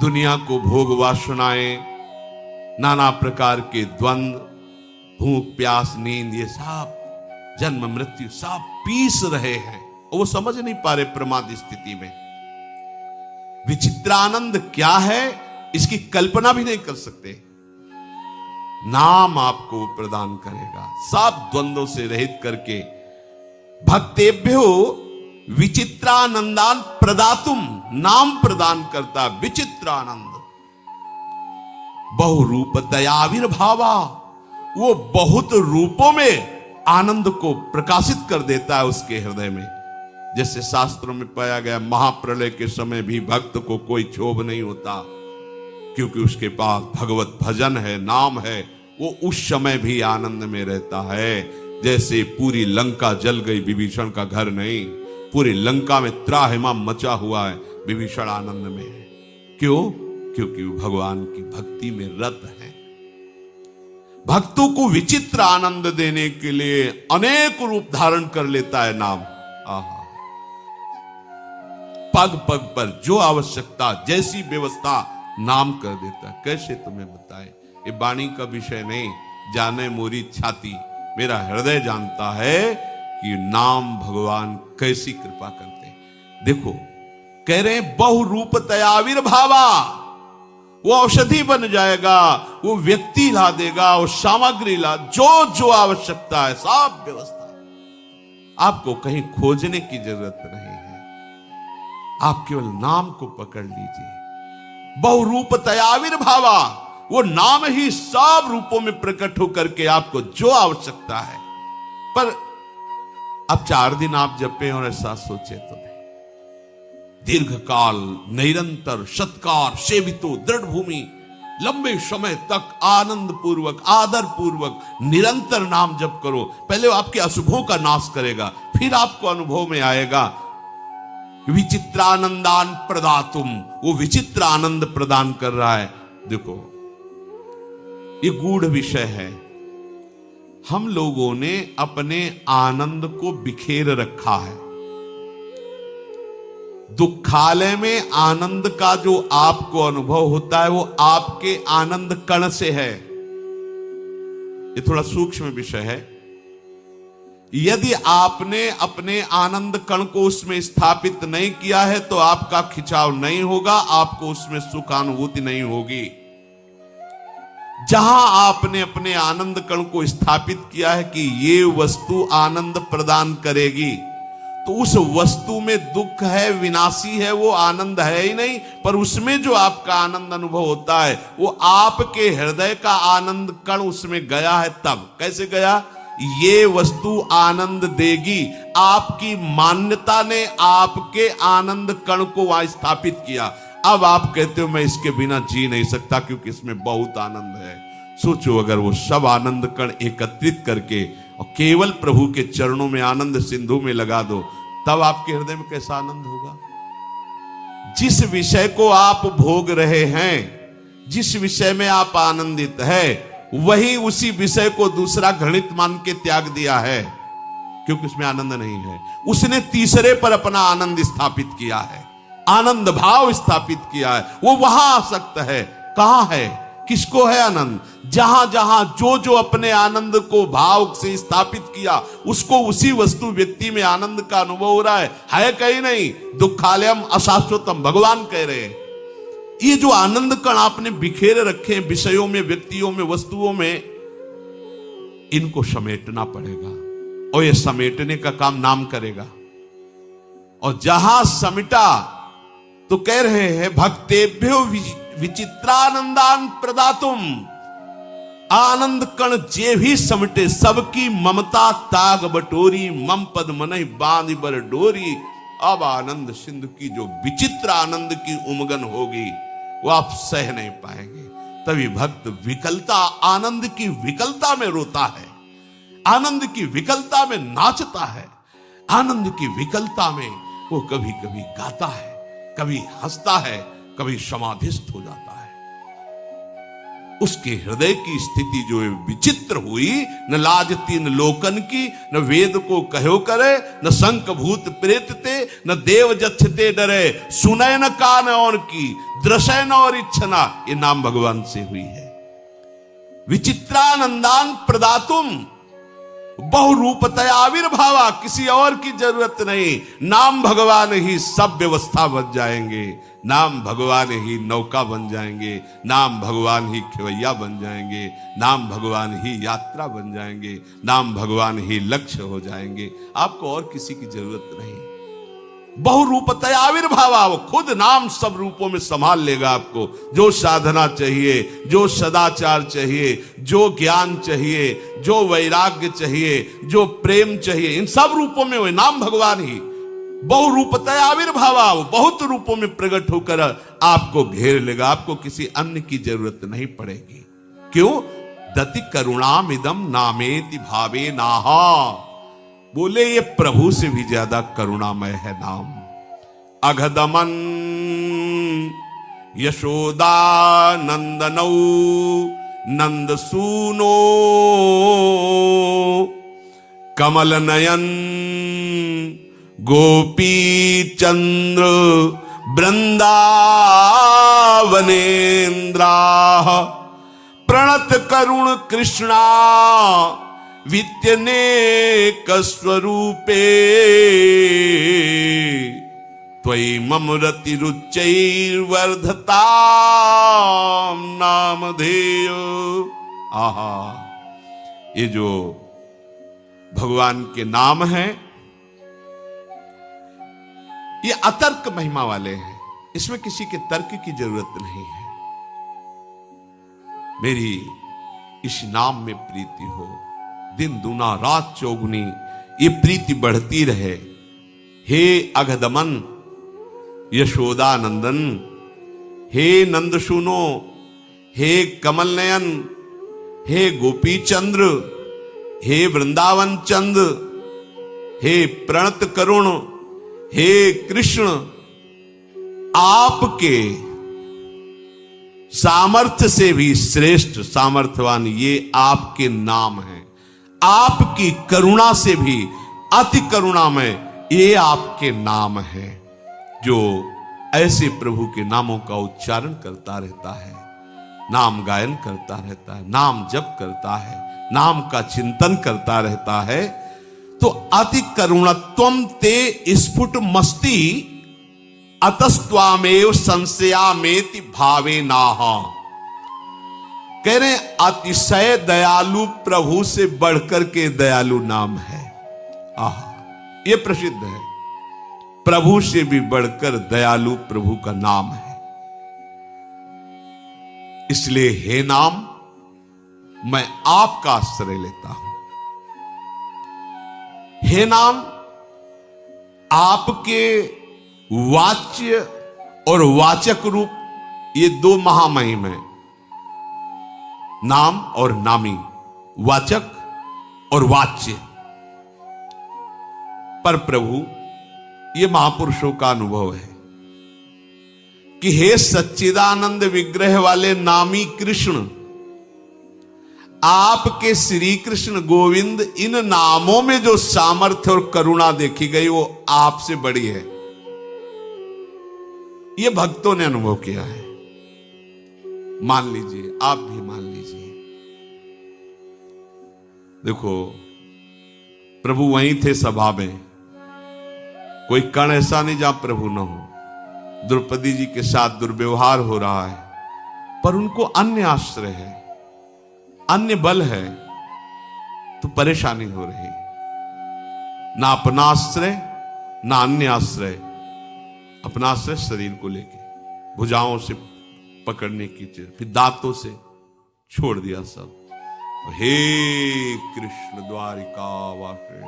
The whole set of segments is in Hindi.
दुनिया को भोग वासनाएं, नाना प्रकार के द्वंद्व, भूख प्यास नींद, ये सब जन्म मृत्यु सब पीस रहे हैं और वो समझ नहीं पा रहे प्रमाद स्थिति में। विचित्रानंद क्या है इसकी कल्पना भी नहीं कर सकते। नाम आपको प्रदान करेगा, सब द्वंद्वों से रहित करके। भक्तेभ्यो विचित्रानंदान प्रदातुम, नाम प्रदान करता विचित्रानंद। बहुरूपतयाविर्भावा, वो बहुत रूपों में आनंद को प्रकाशित कर देता है उसके हृदय में। जैसे शास्त्रों में पाया गया, महाप्रलय के समय भी भक्त को कोई क्षोभ नहीं होता, क्योंकि उसके पास भगवत भजन है, नाम है। वो उस समय भी आनंद में रहता है। जैसे पूरी लंका जल गई, विभीषण का घर नहीं, पूरी लंका में त्राहिमाम मचा हुआ है, विभीषण आनंद में है। क्यों? क्योंकि वो भगवान की भक्ति में रत है। भक्तों को विचित्र आनंद देने के लिए अनेक रूप धारण कर लेता है नाम। आहा, पग पग पर जो आवश्यकता, जैसी व्यवस्था नाम कर देता है। कैसे तुम्हें बताए, ये वाणी का विषय नहीं, जाने मोरी छाती, मेरा हृदय जानता है कि नाम भगवान कैसी कृपा करते हैं। देखो कह रहे हैं बहुरूपतयाविर्भावा, वो औषधि बन जाएगा, वो व्यक्ति ला देगा, वो सामग्री ला, जो जो आवश्यकता है सब व्यवस्था। आपको कहीं खोजने की जरूरत नहीं है, आप केवल नाम को पकड़ लीजिए। बहुरूपतयाविर्भावा, वो नाम ही सब रूपों में प्रकट होकर के आपको जो आवश्यकता है। पर अब 4 दिन आप जपे और ऐसा सोचे तो नहीं, दीर्घ काल निरंतर सत्कार सेवितो दृढ़ भूमि, लंबे समय तक आनंद पूर्वक आदर पूर्वक निरंतर नाम जप करो। पहले आपके अशुभों का नाश करेगा, फिर आपको अनुभव में आएगा। विचित्रानंदान प्रदातुम, वो विचित्र आनंद प्रदान कर रहा है। देखो ये गूढ़ विषय है। हम लोगों ने अपने आनंद को बिखेर रखा है। दुखालय में आनंद का जो आपको अनुभव होता है वो आपके आनंद कण से है। ये थोड़ा सूक्ष्म विषय है। यदि आपने अपने आनंद कण को उसमें स्थापित नहीं किया है तो आपका खिंचाव नहीं होगा, आपको उसमें सुखानुभूति नहीं होगी। जहां आपने अपने आनंद कण को स्थापित किया है कि ये वस्तु आनंद प्रदान करेगी, तो उस वस्तु में दुख है, विनाशी है, वो आनंद है ही नहीं। पर उसमें जो आपका आनंद अनुभव होता है वो आपके हृदय का आनंद कण उसमें गया है। तब कैसे गया? ये वस्तु आनंद देगी, आपकी मान्यता ने आपके आनंद कण को वहां स्थापित किया। अब आप कहते हो मैं इसके बिना जी नहीं सकता क्योंकि इसमें बहुत आनंद है। सोचो अगर वो सब आनंद कण एकत्रित करके और केवल प्रभु के चरणों में आनंद सिंधु में लगा दो, तब आपके हृदय में कैसा आनंद होगा। जिस विषय को आप भोग रहे हैं, जिस विषय में आप आनंदित है, वही उसी विषय को दूसरा घृणित मान के त्याग दिया है, क्योंकि उसमें आनंद नहीं है। उसने तीसरे पर अपना आनंद स्थापित किया है, आनंद भाव स्थापित किया है। वो वहां आसक्त है। कहां है? किसको है आनंद? जहां जहां जो जो अपने आनंद को भाव से स्थापित किया, उसको उसी वस्तु व्यक्ति में आनंद का अनुभव हो रहा है कहीं नहीं। दुखालयम अशाश्वतम, भगवान कह रहे हैं। ये जो आनंद कण आपने बिखेरे रखे हैं विषयों में, व्यक्तियों में, वस्तुओं में, इनको समेटना पड़ेगा और ये समेटने का काम नाम करेगा। और जहां समेटा तो कह रहे हैं भक्तेभ्यो विचित्रानंदान प्रदातुम, आनंद कण जे भी समटे सबकी ममता ताग बटोरी, मम पद मनहि बांध बर डोरी। अब आनंद सिंधु की जो विचित्र आनंद की उमगन होगी वो आप सह नहीं पाएंगे। तभी भक्त विकलता, आनंद की विकलता में रोता है, आनंद की विकलता में नाचता है, आनंद की विकलता में वो कभी कभी गाता है, कभी हंसता है, कभी समाधिस्थ हो जाता है। उसके हृदय की स्थिति जो है विचित्र हुई। न लाज तीन लोकन की, न वेद को कहो करे, न शंख भूत प्रेत ते, न देव जच्छते डरे, सुनय न कान और की, दृशय न और इच्छना। ये नाम भगवान से हुई है। विचित्रानंदान प्रदातुम बहुरूपतया आविर्भावा, किसी और की जरूरत नहीं। नाम भगवान ही सब व्यवस्था बन जाएंगे, नाम भगवान ही नौका बन जाएंगे, नाम भगवान ही खेवैया बन जाएंगे, नाम भगवान ही यात्रा बन जाएंगे, नाम भगवान ही लक्ष्य हो जाएंगे। आपको और किसी की जरूरत नहीं। बहुरूपतया आविर्भावा, वो खुद नाम सब रूपों में संभाल लेगा आपको। जो साधना चाहिए, जो सदाचार चाहिए, जो ज्ञान चाहिए, जो वैराग्य चाहिए, जो प्रेम चाहिए, इन सब रूपों में वो नाम भगवान ही बहुरूपतया आविर्भावा, वो बहुत रूपों में प्रकट होकर आपको घेर लेगा। आपको किसी अन्य की जरूरत नहीं पड़ेगी। क्यों? दति करुणाम इदम नामेति भावे नाहा। बोले ये प्रभु से भी ज्यादा करुणामय है नाम। अघदमन यशोदा नंदनौ नंद सूनो कमल नयन गोपी चंद्र वृंदावनेन्द्रा प्रणत करुण कृष्णा वित्यनेक स्वरूपे त्वयि मम रति रुचैर्वर्धता नामधेय। आहा, ये जो भगवान के नाम हैं, ये अतर्क महिमा वाले हैं। इसमें किसी के तर्क की जरूरत नहीं है। मेरी इस नाम में प्रीति हो, दिन दुना रात चौगुनी ये प्रीति बढ़ती रहे। हे अघदमन यशोदा नंदन, हे नंद सुनो, हे कमल नयन, हे गोपी चंद्र, हे वृंदावन चंद, हे प्रणत करुण, हे कृष्ण, आपके सामर्थ्य से भी श्रेष्ठ सामर्थ्यवान ये आपके नाम हैं। आपकी करुणा से भी अति करुणामय ये आपके नाम है। जो ऐसे प्रभु के नामों का उच्चारण करता रहता है, नाम गायन करता रहता है, नाम जप करता है, नाम का चिंतन करता रहता है, तो अति करुणत्वम ते स्फुट मस्ती अतस्त्वामेव संशयामेति भावे नाहा। कह रहे अतिशय दयालु प्रभु से बढ़कर के दयालु नाम है। आह, ये प्रसिद्ध है। प्रभु से भी बढ़कर दयालु प्रभु का नाम है। इसलिए हे नाम, मैं आपका आश्रय लेता हूं। हे नाम, आपके वाच्य और वाचक रूप ये दो महामहिम हैं। नाम और नामी, वाचक और वाच्य। पर प्रभु ये महापुरुषों का अनुभव है कि हे सच्चिदानंद विग्रह वाले नामी कृष्ण, आपके श्री कृष्ण गोविंद इन नामों में जो सामर्थ्य और करुणा देखी गई वो आपसे बड़ी है। ये भक्तों ने अनुभव किया है। मान लीजिए, आप भी मान लीजिए। देखो, प्रभु वहीं थे सभा में, कोई कण ऐसा नहीं जहां प्रभु न हो। द्रौपदी जी के साथ दुर्व्यवहार हो रहा है, पर उनको अन्य आश्रय है, अन्य बल है, तो परेशानी हो रही। ना अपना आश्रय, ना अन्य आश्रय। अपना आश्रय शरीर को लेके, भुजाओं से पकड़ने की चीज, फिर दांतों से छोड़ दिया सब। हे कृष्ण द्वारिका वासिन,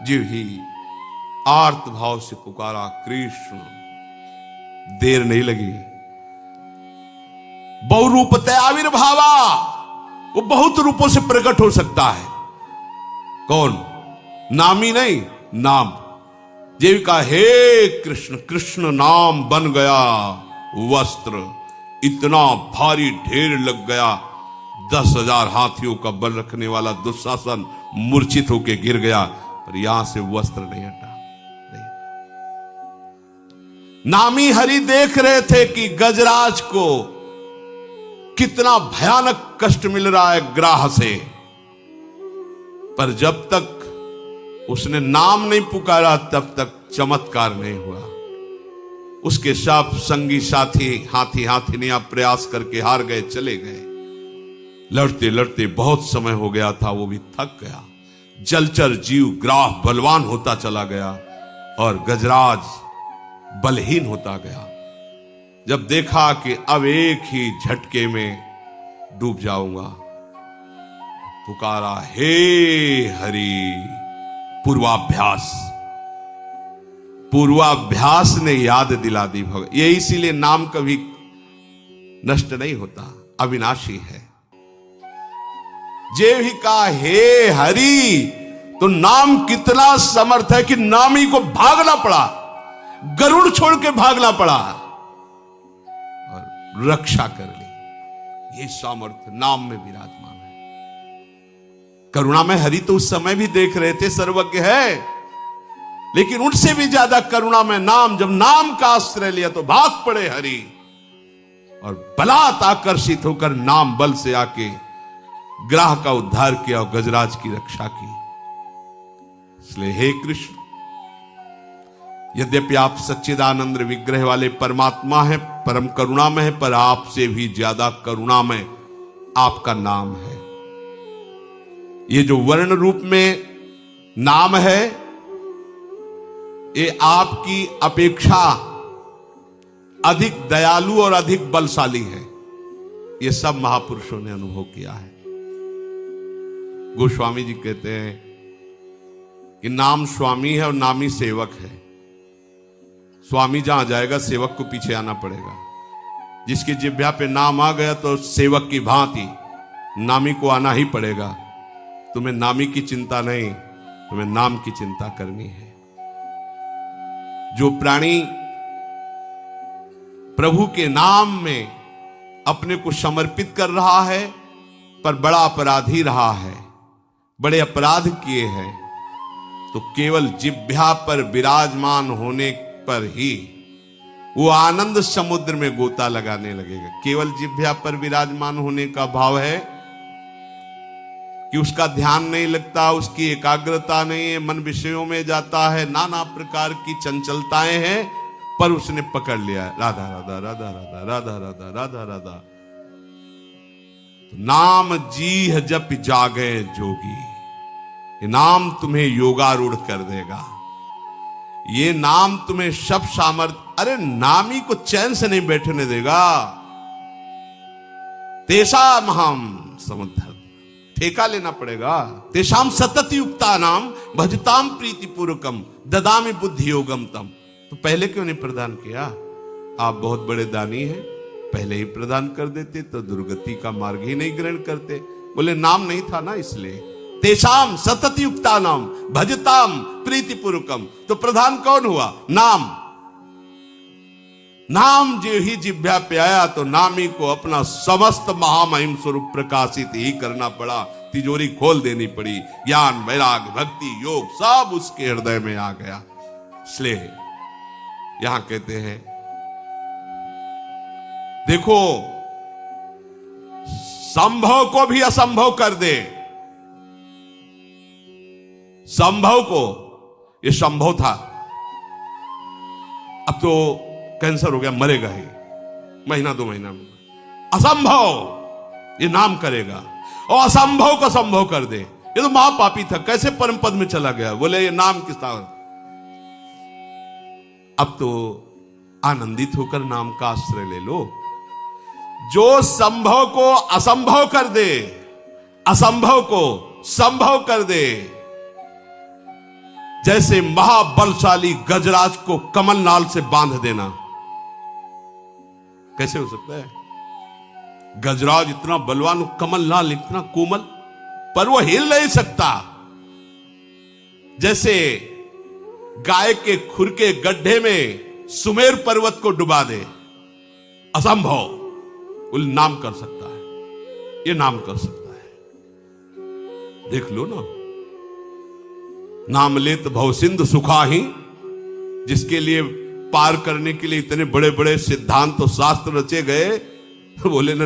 जीव ही आर्त भाव से पुकारा कृष्ण। देर नहीं लगी। बहुरूपतया आविर्भावा, वो बहुत रूपों से प्रकट हो सकता है। कौन? नामी नहीं, नाम। जीव का हे कृष्ण, कृष्ण नाम बन गया वस्त्र, इतना भारी ढेर लग गया। 10,000 हाथियों का बल रखने वाला दुशासन मूर्छित होकर गिर गया, पर यहां से वस्त्र नहीं हटा। नामी हरि देख रहे थे कि गजराज को कितना भयानक कष्ट मिल रहा है ग्राह से, पर जब तक उसने नाम नहीं पुकारा तब तक चमत्कार नहीं हुआ। उसके सब संगी साथी हाथी हाथिनियां प्रयास करके हार गए, चले गए। लड़ते लड़ते बहुत समय हो गया था, वो भी थक गया। जलचर जीव ग्राह बलवान होता चला गया और गजराज बलहीन होता गया। जब देखा कि अब एक ही झटके में डूब जाऊंगा, पुकारा, हे हरि। पूर्वाभ्यास, पूर्वाभ्यास ने याद दिला दी भगवान। ये इसीलिए नाम कभी नष्ट नहीं होता, अविनाशी है। जे भी कहा हे हरि, तो नाम कितना समर्थ है कि नामी को भागना पड़ा, गरुड़ छोड़ के भागना पड़ा और रक्षा कर ली। ये सामर्थ्य नाम में विराजमान है। करुणा में हरि तो उस समय भी देख रहे थे, सर्वज्ञ है, लेकिन उनसे भी ज्यादा करुणा में नाम। जब नाम का आश्रय लिया तो भाग पड़े हरि, और बलात् आकर्षित होकर नाम बल से आके ग्राह का उद्धार किया और गजराज की रक्षा की। इसलिए हे कृष्ण, यद्यपि आप सच्चिदानंद विग्रह वाले परमात्मा हैं, परम करुणा में है, पर आपसे भी ज्यादा करुणा में आपका नाम है। ये जो वर्ण रूप में नाम है, ये आपकी अपेक्षा अधिक दयालु और अधिक बलशाली है। ये सब महापुरुषों ने अनुभव किया है। गोस्वामी जी कहते हैं कि नाम स्वामी है और नामी सेवक है। स्वामी जहां जाएगा सेवक को पीछे आना पड़ेगा। जिसकी जिह्वा पे नाम आ गया तो सेवक की भांति नामी को आना ही पड़ेगा। तुम्हें नामी की चिंता नहीं, तुम्हें नाम की चिंता करनी है। जो प्राणी प्रभु के नाम में अपने को समर्पित कर रहा है पर बड़ा अपराधी रहा है, बड़े अपराध किए हैं, तो केवल जिह्वा पर विराजमान होने पर ही वो आनंद समुद्र में गोता लगाने लगेगा। केवल जिह्वा पर विराजमान होने का भाव है कि उसका ध्यान नहीं लगता, उसकी एकाग्रता नहीं है, मन विषयों में जाता है, नाना प्रकार की चंचलताएं हैं, पर उसने पकड़ लिया है राधा राधा राधा राधा राधा राधा राधा राधा। तो नाम जीह जप जागे जोगी, ये नाम तुम्हें योगारूढ़ कर देगा। ये नाम तुम्हें सब सामर्थ्य, अरे नामी को चैन से नहीं बैठने देगा। तेषाम हम समुद्र, ठेका लेना पड़ेगा। तेषाम सतत युक्ता नाम भजताम प्रीति पूर्वकम ददामि बुद्धि योगम तम। तो पहले क्यों नहीं प्रदान किया? आप बहुत बड़े दानी हैं, पहले ही प्रदान कर देते तो दुर्गति का मार्ग ही नहीं ग्रहण करते। बोले नाम नहीं था ना, इसलिए। तेषाम सतत युक्ता नाम भजताम प्रीति पूर्वकम, तो प्रधान कौन हुआ? नाम। नाम जो ही जिह्वा पे आया तो नामी को अपना समस्त महामहिम स्वरूप प्रकाशित ही करना पड़ा। तिजोरी खोल देनी पड़ी। ज्ञान वैराग भक्ति योग सब उसके हृदय में आ गया। इसलिए यहां कहते हैं, देखो संभव को भी असंभव कर दे। संभव को, ये संभव था, अब तो कैंसर हो गया, मरेगा ही महीना 2 महीना में। असंभव ये नाम करेगा और असंभव को संभव कर दे। ये तो महापापी था, कैसे परम पद में चला गया? बोले ये नाम किसका? अब तो आनंदित होकर नाम का आश्रय ले लो। जो संभव को असंभव कर दे, असंभव को संभव कर दे। जैसे महाबलशाली गजराज को कमल नाल से बांध देना, कैसे हो सकता है? गजराज इतना बलवान, कमल नाल इतना कोमल, पर वो हिल नहीं सकता। जैसे गाय के खुर के गड्ढे में सुमेर पर्वत को डुबा दे, असंभव। बोले नाम कर सकता है, ये नाम कर सकता है। देख लो ना, नाम लेत भव सिंधु सुखाही, जिसके लिए पार करने के लिए इतने बड़े बड़े सिद्धांत और शास्त्र रचे गए, बोले ना